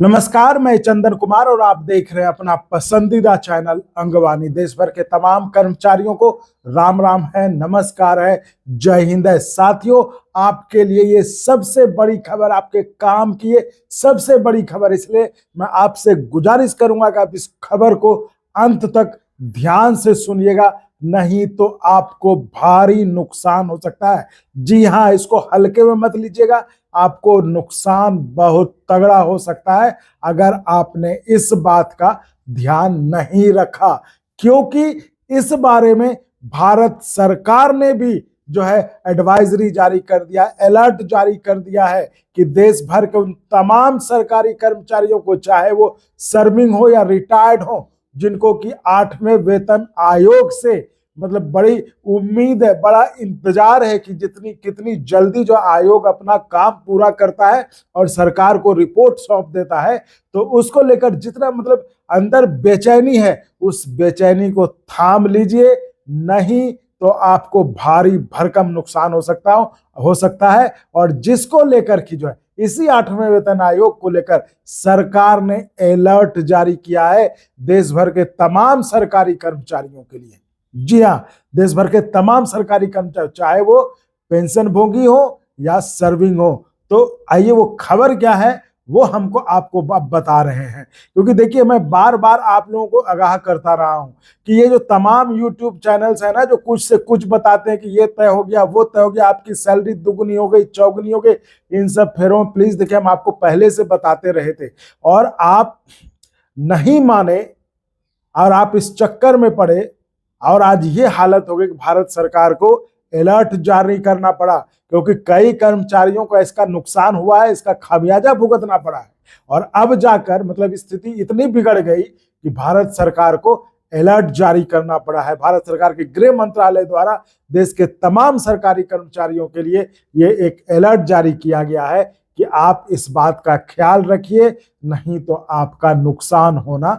नमस्कार, मैं चंदन कुमार और आप देख रहे हैं अपना पसंदीदा चैनल अंगवानी। देश भर के तमाम कर्मचारियों को राम राम है, नमस्कार है, जय हिंद है। साथियों, आपके लिए ये सबसे बड़ी खबर, आपके काम की ये सबसे बड़ी खबर, इसलिए मैं आपसे गुजारिश करूंगा कि आप इस खबर को अंत तक ध्यान से सुनिएगा, नहीं तो आपको भारी नुकसान हो सकता है। जी हाँ, इसको हल्के में मत लीजिएगा, आपको नुकसान बहुत तगड़ा हो सकता है अगर आपने इस बात का ध्यान नहीं रखा। क्योंकि इस बारे में भारत सरकार ने भी जो है एडवाइजरी जारी कर दिया, अलर्ट जारी कर दिया है कि देश भर के उन तमाम सरकारी कर्मचारियों को, चाहे वो सर्विंग हो या रिटायर्ड हो, जिनको कि 8वें वेतन आयोग से मतलब बड़ी उम्मीद है, बड़ा इंतजार है कि जितनी कितनी जल्दी जो आयोग अपना काम पूरा करता है और सरकार को रिपोर्ट सौंप देता है, तो उसको लेकर जितना मतलब अंदर बेचैनी है, उस बेचैनी को थाम लीजिए, नहीं तो आपको भारी भरकम नुकसान हो सकता है। और जिसको लेकर कि जो है इसी 8वें वेतन आयोग को लेकर सरकार ने अलर्ट जारी किया है देश भर के तमाम सरकारी कर्मचारियों के लिए। जी हाँ, देश भर के तमाम सरकारी कर्मचारी, चाहे वो पेंशन भोगी हो या सर्विंग हो। तो आइए वो खबर क्या है वो हमको आपको बता रहे हैं। क्योंकि देखिए, मैं बार बार आप लोगों को आगाह करता रहा हूं कि ये जो तमाम यूट्यूब चैनल्स है ना, जो कुछ से कुछ बताते हैं कि ये तय हो गया, वो तय हो गया, आपकी सैलरी दुगुनी हो गई, चौगुनी हो गई, इन सब फेरों में प्लीज देखिए, हम आपको पहले से बताते रहे थे और आप नहीं माने और आप इस चक्कर में पड़े और आज ये हालत हो गई कि भारत सरकार को अलर्ट जारी करना पड़ा, क्योंकि कई कर्मचारियों को इसका नुकसान हुआ है, इसका खामियाजा भुगतना पड़ा है। और अब जाकर मतलब स्थिति इतनी बिगड़ गई कि भारत सरकार को अलर्ट जारी करना पड़ा है। भारत सरकार के गृह मंत्रालय द्वारा देश के तमाम सरकारी कर्मचारियों के लिए ये एक अलर्ट जारी किया गया है कि आप इस बात का ख्याल रखिए, नहीं तो आपका नुकसान होना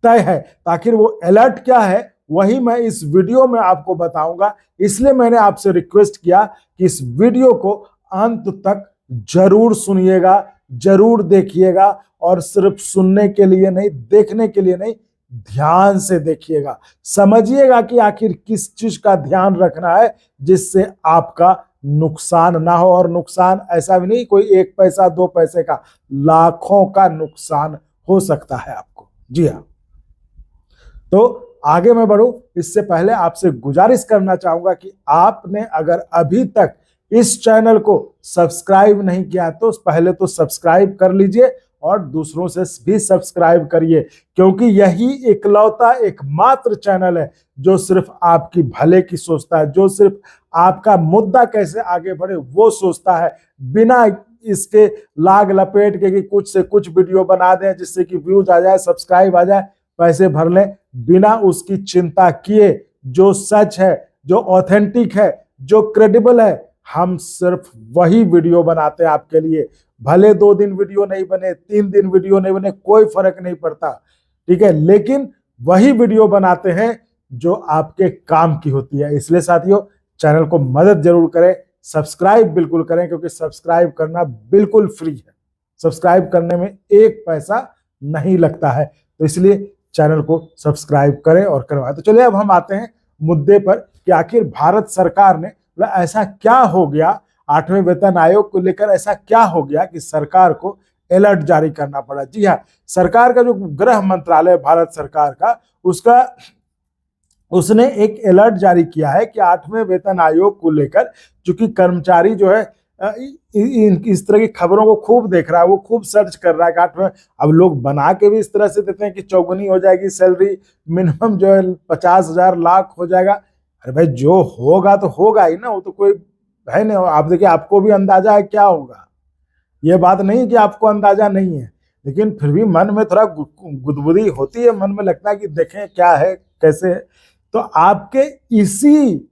तय है। ताकि वो अलर्ट क्या है वही मैं इस वीडियो में आपको बताऊंगा, इसलिए मैंने आपसे रिक्वेस्ट किया कि इस वीडियो को अंत तक जरूर सुनिएगा, जरूर देखिएगा, और सिर्फ सुनने के लिए नहीं, देखने के लिए नहीं, ध्यान से देखिएगा, समझिएगा कि आखिर किस चीज का ध्यान रखना है जिससे आपका नुकसान ना हो। और नुकसान ऐसा भी नहीं कोई 1 पैसा 2 पैसे का, लाखों का नुकसान हो सकता है आपको। जी हाँ, तो आगे मैं बढ़ूं इससे पहले आपसे गुजारिश करना चाहूंगा कि आपने अगर अभी तक इस चैनल को सब्सक्राइब नहीं किया तो पहले तो सब्सक्राइब कर लीजिए और दूसरों से भी सब्सक्राइब करिए, क्योंकि यही इकलौता एकमात्र चैनल है जो सिर्फ आपकी भले की सोचता है, जो सिर्फ आपका मुद्दा कैसे आगे बढ़े वो सोचता है, बिना इसके लाग लपेट के कि कुछ से कुछ वीडियो बना दें जिससे कि व्यूज आ जाए, सब्सक्राइब आ जाए, पैसे भर लें, बिना उसकी चिंता किए। जो सच है, जो ऑथेंटिक है, जो क्रेडिबल है, हम सिर्फ वही वीडियो बनाते हैं आपके लिए। भले 2 दिन वीडियो नहीं बने, 3 दिन वीडियो नहीं बने, कोई फर्क नहीं पड़ता, ठीक है, लेकिन वही वीडियो बनाते हैं जो आपके काम की होती है। इसलिए साथियों, चैनल को मदद जरूर करें, सब्सक्राइब बिल्कुल करें, क्योंकि सब्सक्राइब करना बिल्कुल फ्री है, सब्सक्राइब करने में 1 पैसा नहीं लगता है। तो इसलिए चैनल को सब्सक्राइब करें और करवाएं। तो चलिए अब हम आते हैं मुद्दे पर कि आखिर भारत सरकार ने ऐसा क्या हो गया, 8वें वेतन आयोग को लेकर ऐसा क्या हो गया कि सरकार को अलर्ट जारी करना पड़ा। जी हाँ, सरकार का जो गृह मंत्रालय भारत सरकार का, उसने एक अलर्ट जारी किया है कि 8वें वेतन आयोग को लेकर, चूंकि कर्मचारी जो है इस तरह की खबरों को खूब देख रहा है, वो खूब सर्च कर रहा है कि 8वें, अब लोग बना के भी इस तरह से देते हैं कि चौगुनी हो जाएगी सैलरी, मिनिमम जो है 50,000 लाख हो जाएगा। अरे भाई, जो होगा तो होगा ही ना, वो तो कोई है नहीं। आप देखिए, आपको भी अंदाजा है क्या होगा, ये बात नहीं कि आपको अंदाजा नहीं है, लेकिन फिर भी मन में थोड़ा गुदगुदी होती है, मन में लगता है कि देखें क्या है कैसे है। तो आपके इसी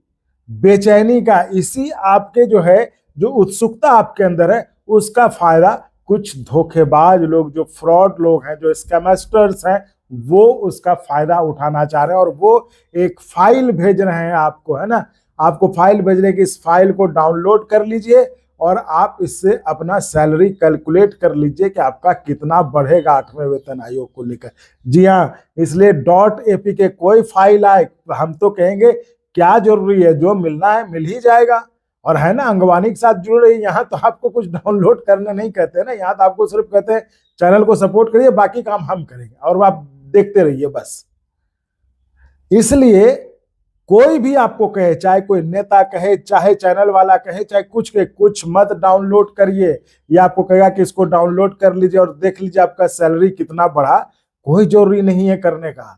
बेचैनी का, इसी आपके जो है जो उत्सुकता आपके अंदर है, उसका फायदा कुछ धोखेबाज लोग, जो फ्रॉड लोग हैं, जो स्कैमस्टर्स हैं, वो उसका फायदा उठाना चाह रहे हैं। और वो एक फाइल भेज रहे हैं आपको, है ना, आपको फाइल भेज रहे हैं कि इस फाइल को डाउनलोड कर लीजिए और आप इससे अपना सैलरी कैलकुलेट कर लीजिए कि आपका कितना बढ़ेगा 8वें वेतन आयोग को लेकर। जी हाँ, इसलिए .apk कोई फाइल आए हम तो कहेंगे क्या जरूरी है, जो मिलना है मिल ही जाएगा। और है ना, अंगवानी के साथ जुड़ रही, यहाँ तो आपको कुछ डाउनलोड करना नहीं कहते ना, यहाँ तो आपको सिर्फ कहते हैं चैनल को सपोर्ट करिए, बाकी काम हम करेंगे और आप देखते रहिए बस। इसलिए कोई भी आपको कहे, चाहे कोई नेता कहे, चाहे चैनल वाला कहे, चाहे कुछ कहे, कुछ मत डाउनलोड करिए। या आपको कहेगा कि इसको डाउनलोड कर लीजिए और देख लीजिए आपका सैलरी कितना बढ़ा, कोई जरूरी नहीं है करने का।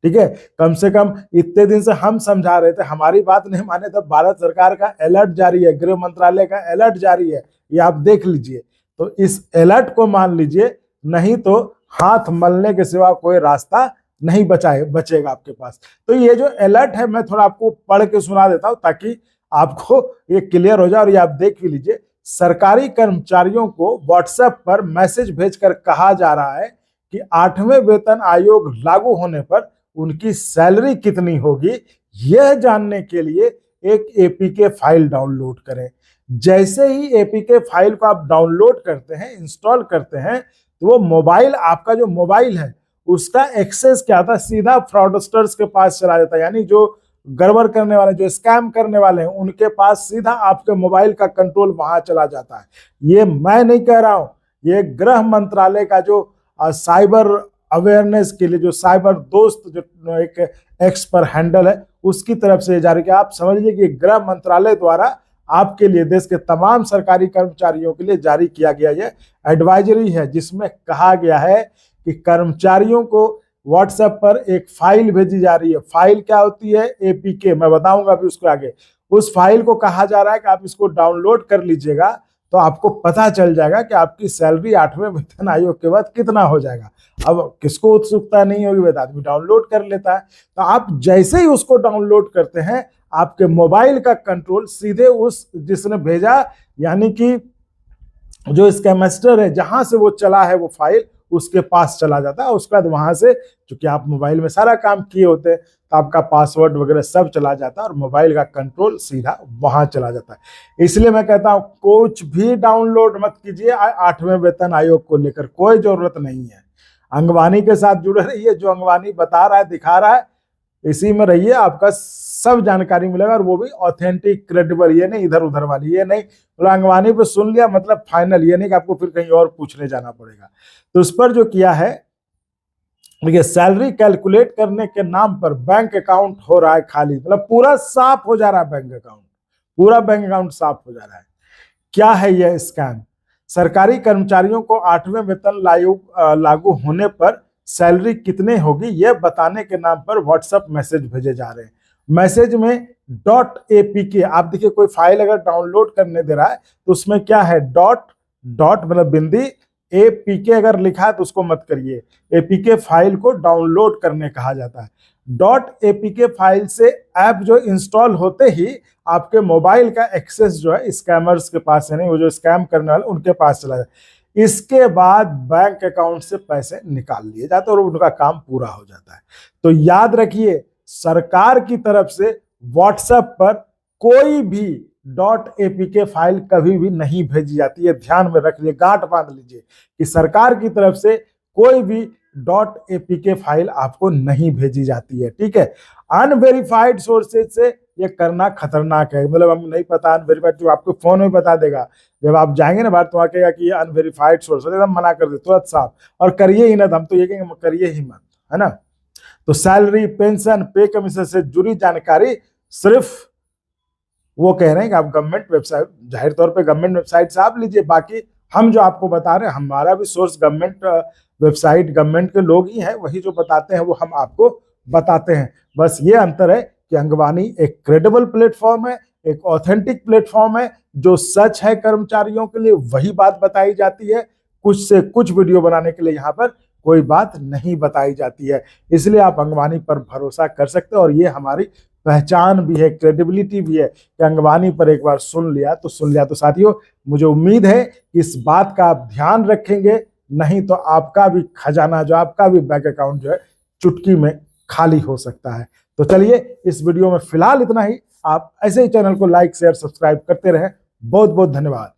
ठीक है, कम से कम इतने दिन से हम समझा रहे थे, हमारी बात नहीं माने तो भारत सरकार का अलर्ट जारी है, गृह मंत्रालय का अलर्ट जारी है, ये आप देख लीजिए। तो इस अलर्ट को मान लीजिए, नहीं तो हाथ मलने के सिवा कोई रास्ता नहीं बचेगा आपके पास। तो ये जो अलर्ट है मैं थोड़ा आपको पढ़ के सुना देता हूं ताकि आपको ये क्लियर हो जाए और ये आप देख भी लीजिए। सरकारी कर्मचारियों को व्हाट्सएप पर मैसेज भेजकर कहा जा रहा है कि 8वें वेतन आयोग लागू होने पर उनकी सैलरी कितनी होगी, यह जानने के लिए एक एपीके फाइल डाउनलोड करें। जैसे ही एपीके फाइल को आप डाउनलोड करते हैं, इंस्टॉल करते हैं, तो वो मोबाइल, आपका जो मोबाइल है उसका एक्सेस क्या था, सीधा फ्रॉडस्टर्स के पास चला जाता है। यानी जो गड़बड़ करने वाले, जो स्कैम करने वाले हैं, उनके पास सीधा आपके मोबाइल का कंट्रोल वहां चला जाता है। ये मैं नहीं कह रहा हूं, ये गृह मंत्रालय का जो साइबर अवेयरनेस के लिए जो साइबर दोस्त जो एक एक्स पर हैंडल है उसकी तरफ से जारी किया। आप समझ लीजिए कि गृह मंत्रालय द्वारा आपके लिए, देश के तमाम सरकारी कर्मचारियों के लिए जारी किया गया ये एडवाइजरी है, जिसमें कहा गया है कि कर्मचारियों को व्हाट्सएप पर एक फाइल भेजी जा रही है। फाइल क्या होती है, एपीके, मैं बताऊंगा अभी उसको आगे। उस फाइल को कहा जा रहा है कि आप इसको डाउनलोड कर लीजिएगा, तो आपको पता चल जाएगा कि आपकी सैलरी 8वें वेतन आयोग के बाद कितना हो जाएगा। अब किसको उत्सुकता नहीं होगी, वह आदमी डाउनलोड कर लेता है। तो आप जैसे ही उसको डाउनलोड करते हैं, आपके मोबाइल का कंट्रोल सीधे उस जिसने भेजा, यानी कि जो स्कैमस्टर है, जहां से वो चला है वो फाइल, उसके पास चला जाता है। उसके बाद वहां से, चूंकि आप मोबाइल में सारा काम किए होते हैं, तो आपका पासवर्ड वगैरह सब चला जाता है और मोबाइल का कंट्रोल सीधा वहां चला जाता है। इसलिए मैं कहता हूं कुछ भी डाउनलोड मत कीजिए 8वें वेतन आयोग को लेकर, कोई जरूरत नहीं है। अंगवानी के साथ जुड़े रहिए, जो अंगवानी बता रहा है, दिखा रहा है, इसी में रहिए, आपका सब जानकारी मिलेगा, और वो भी ऑथेंटिक, क्रेडिबल। ये नहीं इधर उधर वाली, ये नहीं बोला अंगवानी पे सुन लिया मतलब फाइनल, ये नहीं कि आपको फिर कहीं और पूछने जाना पड़ेगा। तो उस पर जो किया है, देखिए, सैलरी कैलकुलेट करने के नाम पर बैंक अकाउंट हो रहा है खाली, मतलब पूरा साफ हो जा रहा है बैंक अकाउंट, पूरा बैंक अकाउंट साफ हो जा रहा है। क्या है यह स्कैम? सरकारी कर्मचारियों को 8वें वेतन लागू होने पर सैलरी कितने होगी यह बताने के नाम पर व्हाट्सएप मैसेज भेजे जा रहे हैं। मैसेज में .apk, आप देखिए कोई फाइल अगर डाउनलोड करने दे रहा है तो उसमें क्या है, डॉट मतलब बिंदी, apk अगर लिखा है तो उसको मत करिए। apk फाइल को डाउनलोड करने कहा जाता है। .apk फाइल से ऐप जो इंस्टॉल होते ही आपके मोबाइल का एक्सेस जो है स्कैमर्स के पास है, नहीं, वो जो स्कैम करने वाले उनके पास चला जाए। इसके बाद बैंक अकाउंट से पैसे निकाल लिए जाते और उनका काम पूरा हो जाता है। तो याद रखिए, सरकार की तरफ से व्हाट्सएप पर कोई भी .apk फाइल कभी भी नहीं भेजी जाती है। ध्यान में रख लीजिए, गांठ बांध लीजिए कि सरकार की तरफ से कोई भी .apk फाइल आपको नहीं भेजी जाती है। ठीक है, अनवेरिफाइड सोर्सेज से ये करना खतरनाक है। मतलब हम नहीं पता, अनवेरिफाइड जो आपको फोन में बता देगा, जब आप जाएंगे ना बाहर तो वहां कहेगा कि ये अनवेरिफाइड सोर्स है, एकदम मना कर दे तुरंत साफ, और करिए ही ना, हम तो ये कहेंगे करिए ही मत, है ना। तो सैलरी, पेंशन, पे कमीशन से जुड़ी जानकारी सिर्फ वो कह रहे हैं कि आप गवर्नमेंट वेबसाइट, जाहिर तौर पे गवर्नमेंट वेबसाइट से आप लीजिए। बाकी हम जो आपको बता रहे हैं, हमारा भी सोर्स गवर्नमेंट वेबसाइट, गवर्नमेंट के लोग ही हैं, वही जो बताते हैं वो हम आपको बताते हैं। बस ये अंतर है कि अंगवानी एक क्रेडिबल प्लेटफॉर्म है, एक ऑथेंटिक प्लेटफॉर्म है, जो सच है कर्मचारियों के लिए वही बात बताई जाती है। कुछ से कुछ वीडियो बनाने के लिए यहाँ पर कोई बात नहीं बताई जाती है। इसलिए आप अंगवानी पर भरोसा कर सकते हो, और ये हमारी पहचान भी है, क्रेडिबिलिटी भी है कि अंगवानी पर एक बार सुन लिया तो सुन लिया। तो साथियों, मुझे उम्मीद है कि इस बात का आप ध्यान रखेंगे, नहीं तो आपका भी खजाना, जो आपका भी बैंक अकाउंट जो है, चुटकी में खाली हो सकता है। तो चलिए, इस वीडियो में फिलहाल इतना ही। आप ऐसे ही चैनल को लाइक, शेयर, सब्सक्राइब करते रहें। बहुत बहुत धन्यवाद।